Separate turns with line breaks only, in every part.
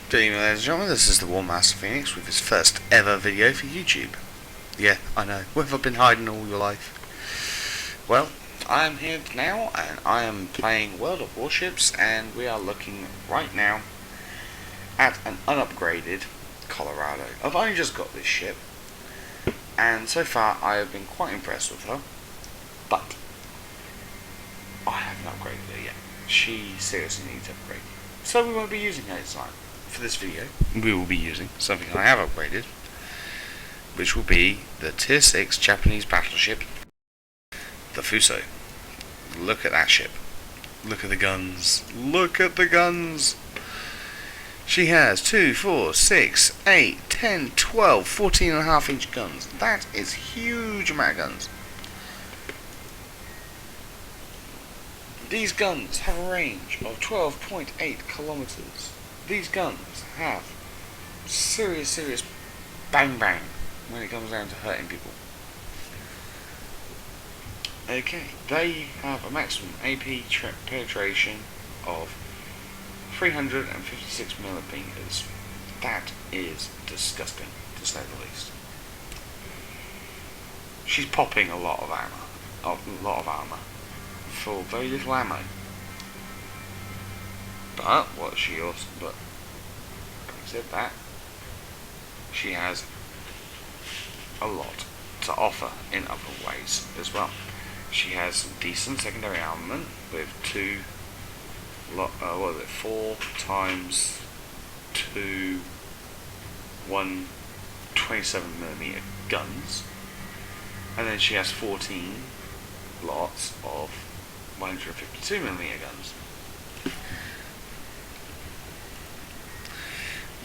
Good evening, ladies and gentlemen, this is the War Master Phoenix with his first ever video for YouTube. Yeah, I know, where have I been hiding all your life? Well, I am here now and I am playing World of Warships, and we are looking right now at an unupgraded Colorado. I've only just got this ship, and so far I have been quite impressed with her, but I haven't upgraded her yet. She seriously needs upgrade. So we won't be using her this time. For this video, we will be using something I have upgraded, which will be the Tier 6 Japanese battleship, the Fuso. Look at that ship. Look at the guns. Look at the guns! She has 2, 4, 6, 8, 10, 12, 14.5-inch guns. That is huge amount of guns. These guns have a range of 12.8 kilometers. These guns have serious bang when it comes down to hurting people. Okay, they have a maximum AP penetration of 356 millimeters. That is disgusting, to say the least. She's popping a lot of armor for very little ammo. But what she also, having said that, she has a lot to offer in other ways as well. She has some decent secondary armament with 4 times 2 127mm guns, and then she has 14 lots of 152mm guns,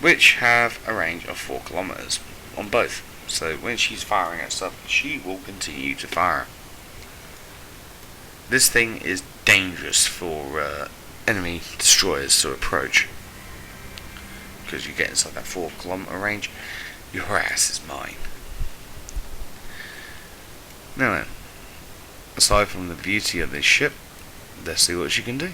which have a range of 4 kilometers on both. So when she's firing at stuff, she will continue to fire. This thing is dangerous for enemy destroyers to approach, because you get inside that 4 kilometer range, your ass is mine. Now then, aside from the beauty of this ship, let's see what she can do.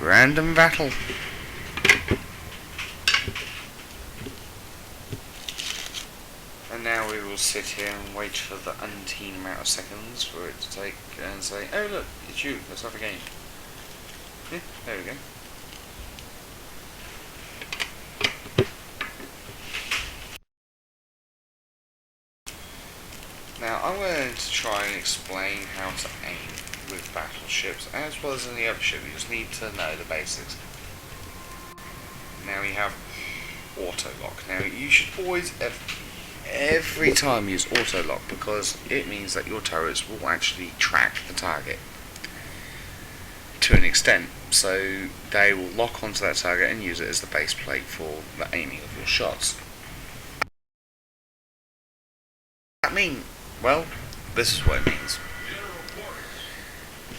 Random battle. And now we will sit here and wait for the umpteen amount of seconds for it to take and say, oh look, it's you, let's have a game. Yeah, there we go. Now I'm going to try and explain how to aim with battleships as well as any other ship. You just need to know the basics. Now we have auto lock. Now you should always every time use auto lock, because it means that your turrets will actually track the target to an extent, so they will lock onto that target and use it as the base plate for the aiming of your shots. That mean, well, this is what it means.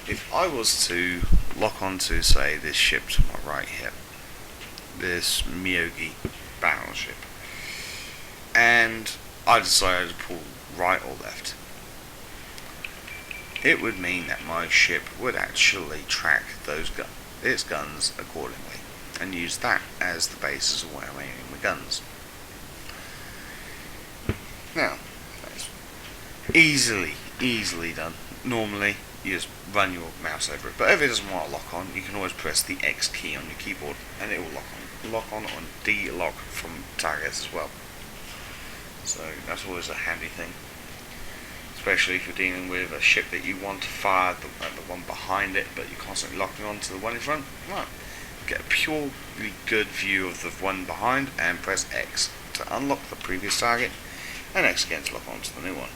If I was to lock onto, say, this ship to my right here, this Miyogi battleship, and I decided to pull right or left, it would mean that my ship would actually track its guns accordingly and use that as the basis of where I'm aiming my guns. Now, that's easily done. Normally you just run your mouse over it, but if it doesn't want to lock on, you can always press the X key on your keyboard and it will lock on de-lock from targets as well. So that's always a handy thing, especially if you're dealing with a ship that you want to fire the one behind it, but you're constantly locking on to the one in front. Right, get a purely good view of the one behind and press X to unlock the previous target, and X again to lock on to the new one.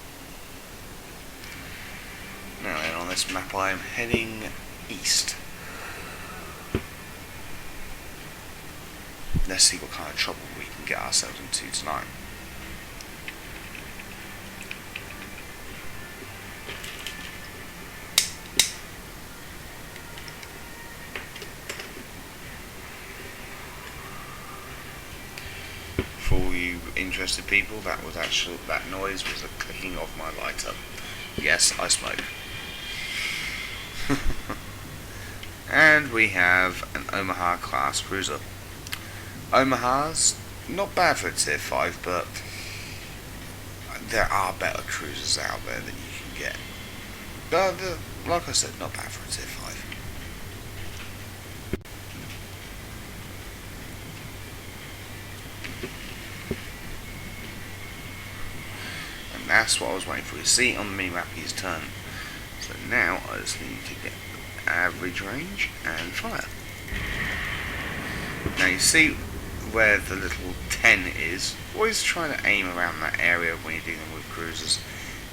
Now then, on this map I am heading east. Let's see what kind of trouble we can get ourselves into tonight. For all you interested people, that noise was the clicking of my lighter. Yes, I smoke. And we have an Omaha class cruiser. Omaha's not bad for a tier 5, but there are better cruisers out there that you can get. But like I said, not bad for a tier 5. And that's what I was waiting for. You see on the minimap he's turned. So now I just need to get the average range and fire. Now you see where the little 10 is. Always try to aim around that area when you're dealing with cruisers,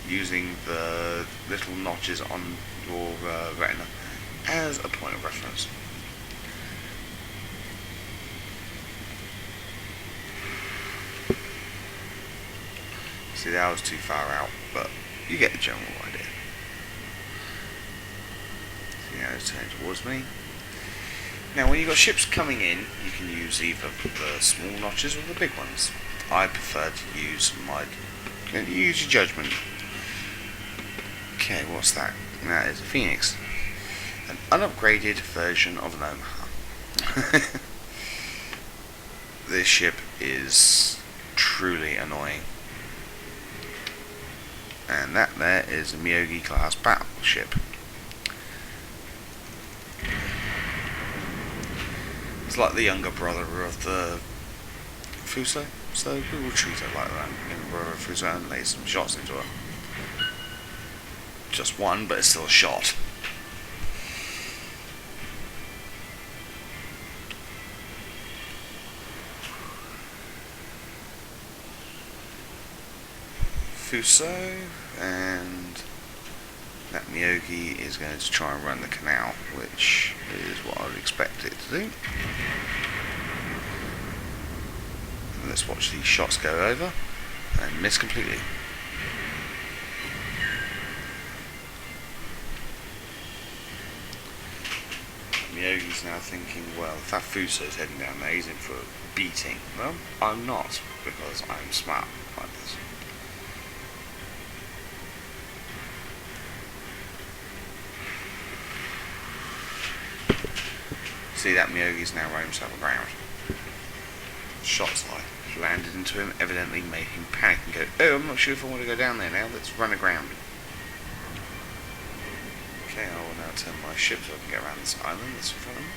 using the little notches on your retina as a point of reference. See, that was too far out, but you get the general idea. See, now it's turning towards me. Now, when you've got ships coming in, you can use either the small notches or the big ones. I prefer to use use your judgment. Okay, what's that? That is a Phoenix. An unupgraded version of an Omaha. This ship is truly annoying. And that there is a Myogi class battleship. It's like the younger brother of the Fuso, so we will treat it like that. Younger brother of Fuso and lay some shots into her. Just one, but it's still a shot. Fuso, and that Myogi is going to try and run the canal, which is what I would expect it to do. Let's watch these shots go over and miss completely. Myogi's now thinking, well, if that Fuso's heading down there, he's in for a beating. Well, I'm not, because I'm smart like this. See, that Myogi's now run himself aground. Shots I landed into him, evidently made him panic and go, oh, I'm not sure if I want to go down there now, let's run aground. Okay, I will now turn my ship so I can get around this island that's in front of me.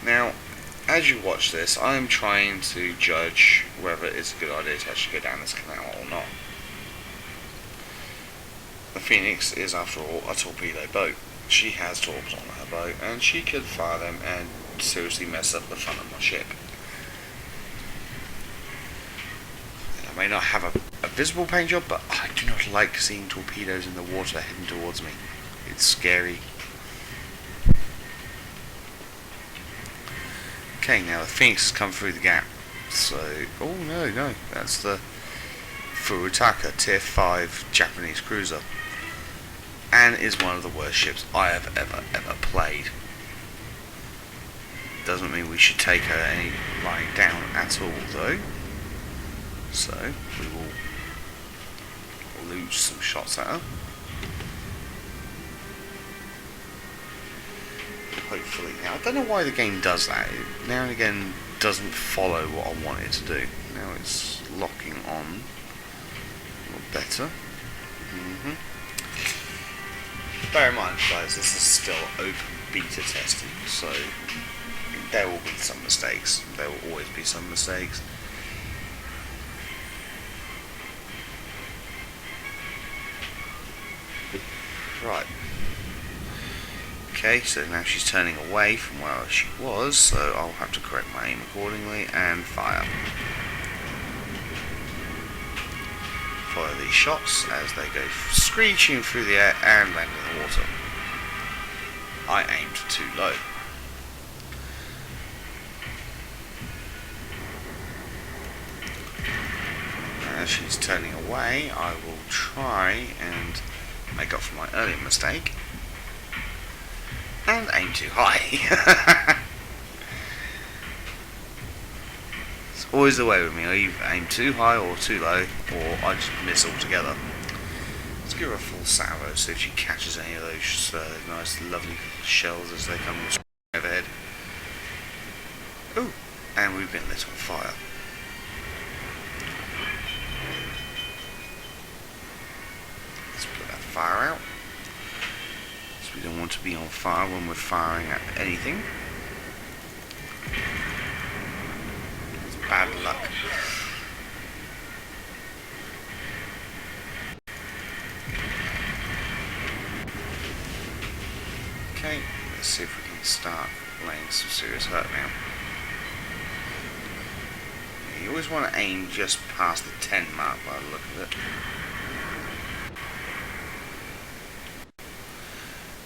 Now, as you watch this, I'm trying to judge whether it's a good idea to actually go down this canal or not. The Phoenix is, after all, a torpedo boat. She has torps on her boat, and she could fire them and seriously mess up the front of my ship. I may not have a visible paint job, but I do not like seeing torpedoes in the water heading towards me. It's scary. Okay, now the Phoenix has come through the gap. So, oh no, that's the Furutaka Tier 5 Japanese cruiser. And is one of the worst ships I have ever played. Doesn't mean we should take her any lying down at all though. So, we will lose some shots at her. Hopefully. Now, I don't know why the game does that. It now and again doesn't follow what I want it to do. Now it's locking on a lot better. Bear in mind, guys, this is still open beta testing, so there will be some mistakes. There will always be some mistakes. Right. Okay, so now she's turning away from where she was, so I'll have to correct my aim accordingly and fire. Fire these shots as they go screeching through the air and land in the water. I aimed too low. As she's turning away, I will try and make up for my earlier mistake and aim too high. Always the way with me. I either aim too high or too low, or I just miss altogether. Let's give her a full salvo, see if she catches any of those nice, lovely shells as they come overhead. Ooh, and we've been lit on fire. Let's put that fire out. So we don't want to be on fire when we're firing at anything. It's bad luck. Okay, let's see if we can start laying some serious hurt now. You always want to aim just past the 10 mark by the look of it.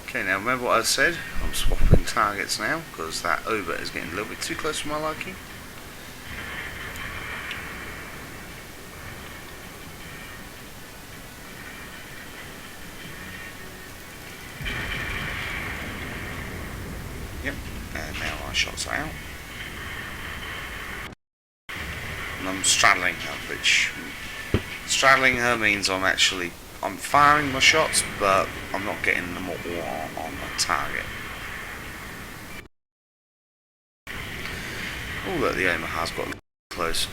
Okay, now remember what I said? I'm swapping targets now because that over is getting a little bit too close for my liking. Yep, and now our shots are out. And I'm straddling her, which straddling her means I'm firing my shots, but I'm not getting them all on the target. Oh look, the aimer has got close.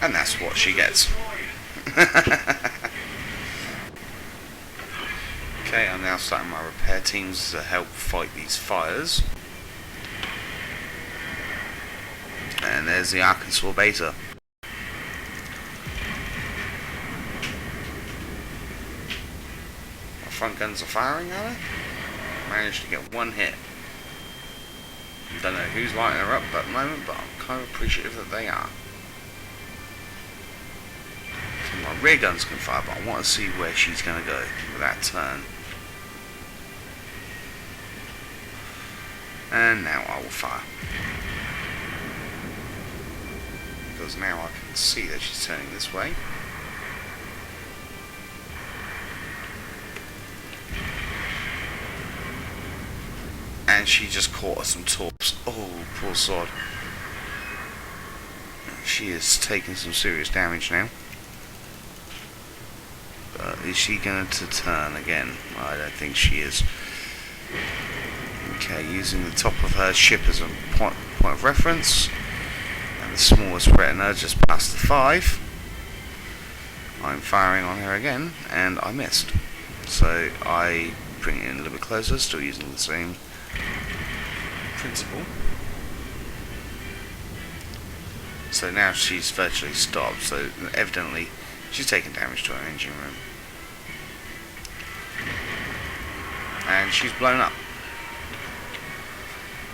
And that's what she gets. Okay, I'm now starting my repair teams to help fight these fires. And there's the Arkansas Beta. My front guns are firing at her. Managed to get one hit. Don't know who's lighting her up at the moment, but I'm kind of appreciative that they are. So my rear guns can fire, but I want to see where she's going to go with that turn. And now I will fire. Because now I can see that she's turning this way. And she just caught us some torps. Oh, poor sod. She is taking some serious damage now. But is she going to turn again? I don't think she is. Okay, using the top of her ship as a point of reference. And the smallest retina just past the 5. I'm firing on her again, and I missed. So I bring it in a little bit closer, still using the same principle. So now she's virtually stopped, so evidently she's taken damage to her engine room. And she's blown up.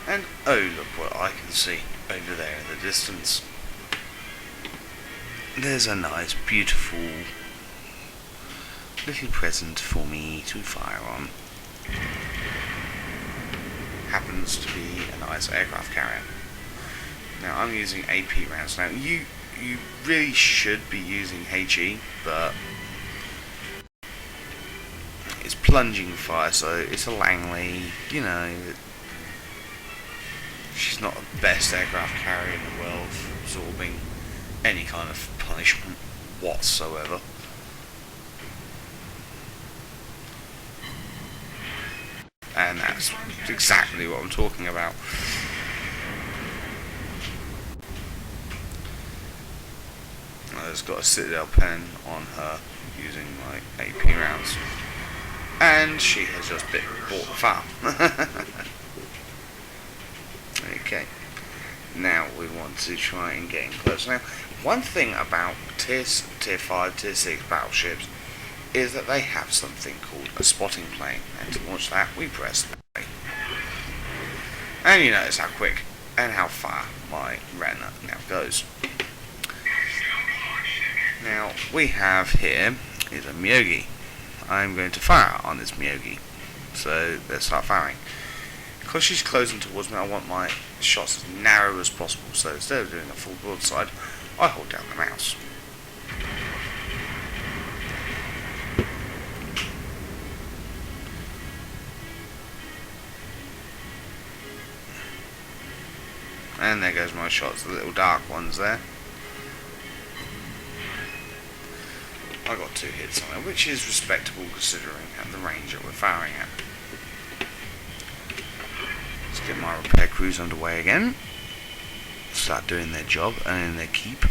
And oh, look what I can see over there in the distance. There's a nice, beautiful little present for me to fire on. Happens to be a nice aircraft carrier. Now I'm using AP rounds. Now you really should be using HE, but it's plunging fire, so it's a Langley, you know. She's not the best aircraft carrier in the world for absorbing any kind of punishment whatsoever. And that's exactly what I'm talking about. I just got a Citadel pen on her using my AP rounds. And she has just bought the farm. Okay, now we want to try and get in close. Now, one thing about tier 5, tier 6 battleships is that they have something called a spotting plane, and to launch that we press A. And you notice how quick and how far my retina now goes. Now we have here is a Myogi. I'm going to fire on this Myogi, so let's start firing. Because she's closing towards me, I want my shots as narrow as possible, so instead of doing a full broadside, I hold down the mouse. And there goes my shots, the little dark ones there. I got 2 hits on it, which is respectable considering at the range that we're firing at. Let's get my repair crews underway again. Start doing their job and their keep.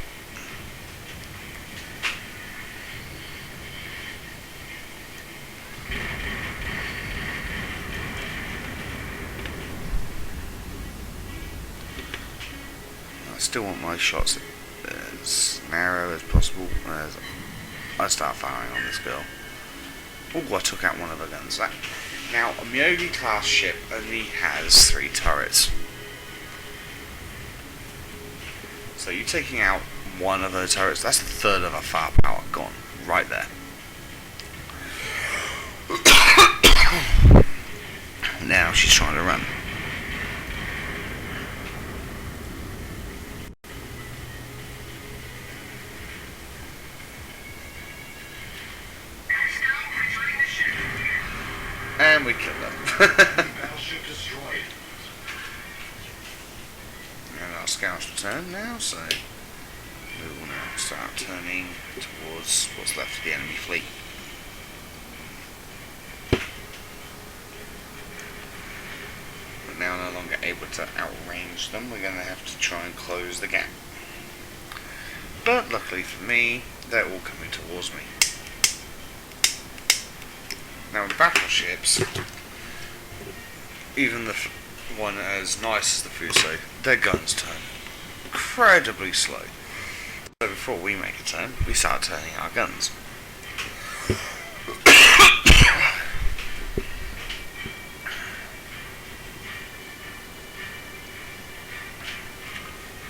I still want my shots as narrow as possible as I start firing on this girl. Oh, I took out one of her guns there. Now, a Myogi class ship only has 3 turrets. So you taking out one of those turrets, that's a third of our firepower gone, right there. Now she's trying to run. And we killed her.
Battleship destroyed.
And our scouts return now, so we will now start turning towards what's left of the enemy fleet. We're now no longer able to outrange them, we're going to have to try and close the gap. But luckily for me, they're all coming towards me. Now with battleships, even the one as nice as the Fuso, their guns turn incredibly slow. So before we make a turn, we start turning our guns.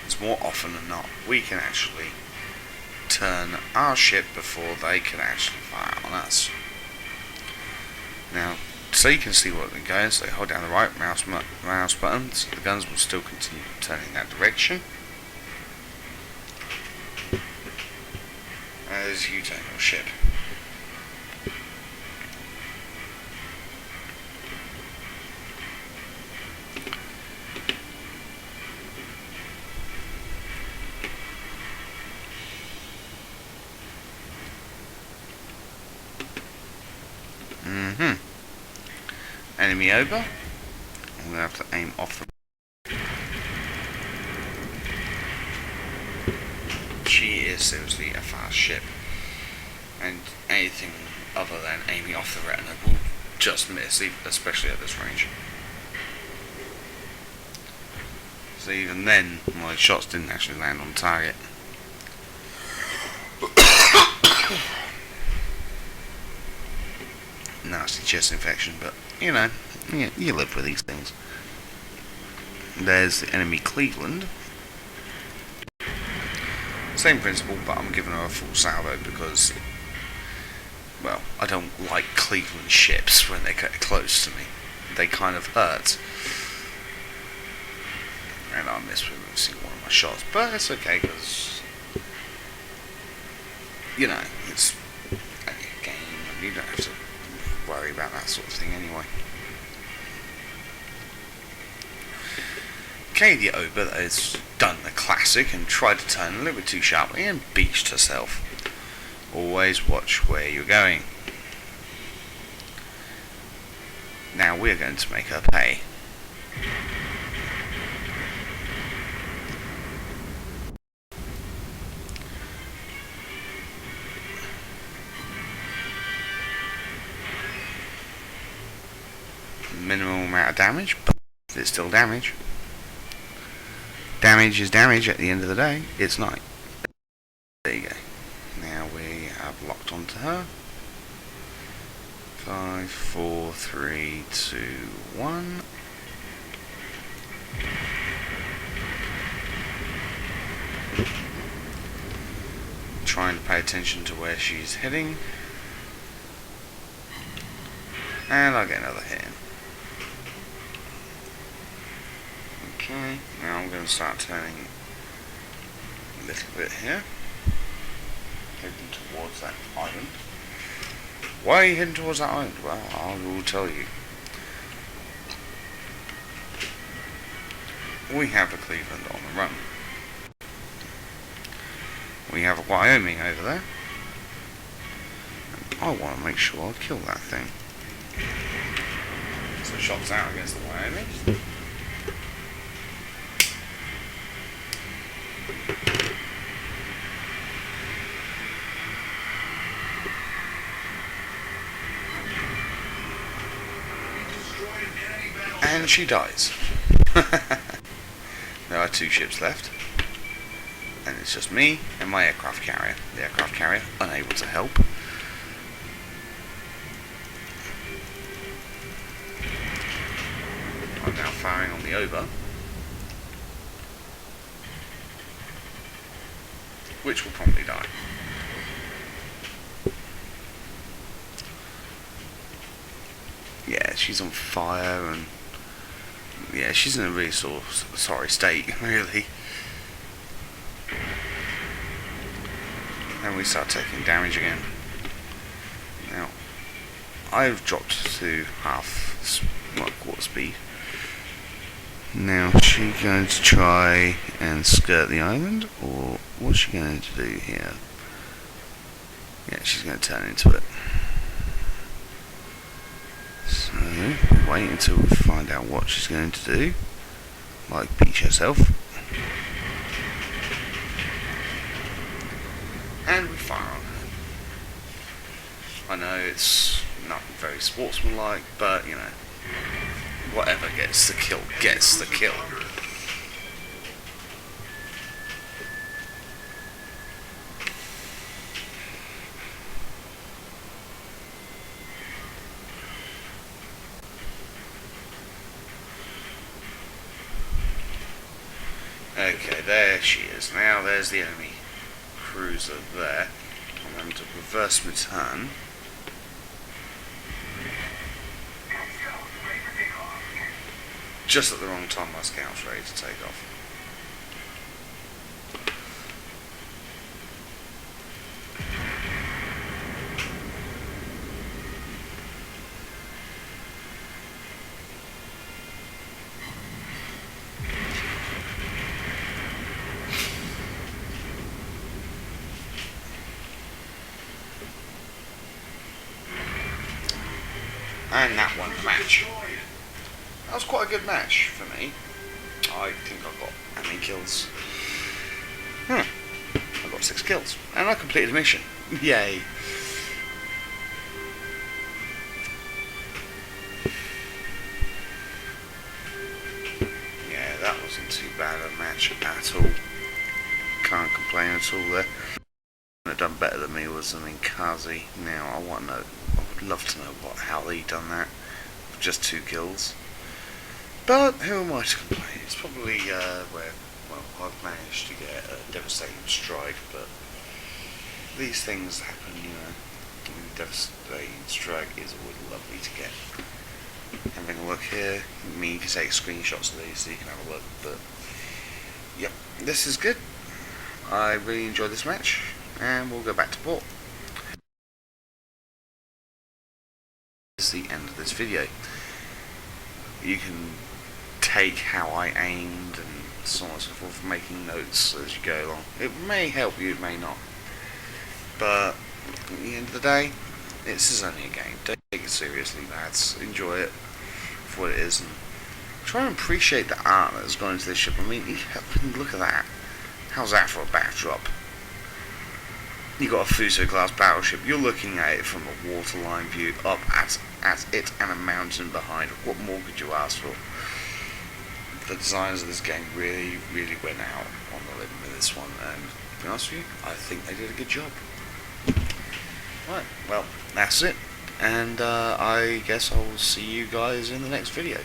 It's more often than not, we can actually turn our ship before they can actually fire on us. Now, so you can see what they're going, so hold down the right mouse button, so the guns will still continue turning that direction as you turn your ship. Enemy over. I'm going to have to aim off the... She is seriously a fast ship. And anything other than aiming off the retina will just miss, especially at this range. So even then, my shots didn't actually land on target. Nasty chest infection, but you know, you live with these things. There's the enemy Cleveland. Same principle, but I'm giving her a full salvo because, well, I don't like Cleveland ships when they get close to me. They kind of hurt. And I missed with missing one of my shots, but it's okay because, you know, it's a game and you don't have to worry about that sort of thing anyway. Katie Ober has done the classic and tried to turn a little bit too sharply and beached herself. Always watch where you're going. Now we're going to make her pay. Minimal amount of damage, but it's still damage. Damage is damage at the end of the day. It's night. There you go. Now we have locked onto her. 5, 4, 3, 2, 1. Trying to pay attention to where she's heading. And I'll get another hit in. Okay, now I'm going to start turning a little bit here. Heading towards that island. Why are you heading towards that island? Well, I will tell you. we have a Cleveland on the run. We have a Wyoming over there. I want to make sure I kill that thing. So shots out against the Wyoming. And she dies. There are 2 ships left. And it's just me and my aircraft carrier. The aircraft carrier unable to help. I'm now firing on the over, which will probably die. Yeah, she's on fire, and yeah, she's in a really sort of sorry state, really. And we start taking damage again. Now, I've dropped to quarter speed. Now, she going to try and skirt the island, or what's she going to do here? Yeah, she's going to turn into it. So, wait until we find out what she's going to do. Like, beach herself. And we fire on her. I know it's not very sportsmanlike, but, you know, whatever gets the kill, gets the kill. Okay, there she is. Now there's the enemy cruiser there. I'm going to reverse my turn. Just at the wrong time, my scout's ready to take off. And that won the match. That was quite a good match for me. I think I got how many kills? I got 6 kills. And I completed a mission. Yay. Yeah, that wasn't too bad a match at all. Can't complain at all there. What done better than me was, Kazi. Now, I want to know, I would love to know how they done that. Just 2 kills. But who am I to complain? It's probably where, well, I've managed to get a devastating strike, but these things happen, you know. A devastating strike is always lovely to get. Having a look here, you can take screenshots of these so you can have a look, but yep, this is good. I really enjoyed this match, and we'll go back to port. This is the end of this video. You can take how I aimed and so on and so forth, making notes as you go along. It may help you, it may not. But at the end of the day, this is only a game. Don't take it seriously, lads. Enjoy it for what it is, and try and appreciate the art that has gone into this ship. I mean, look at that. How's that for a backdrop? You got a Fuso class battleship. You're looking at it from a waterline view, up at it and a mountain behind. What more could you ask for? The designers of this game really went out on the limb with this one, and to be honest with you, I think they did a good job. Right, well, that's it, and I guess I'll see you guys in the next video.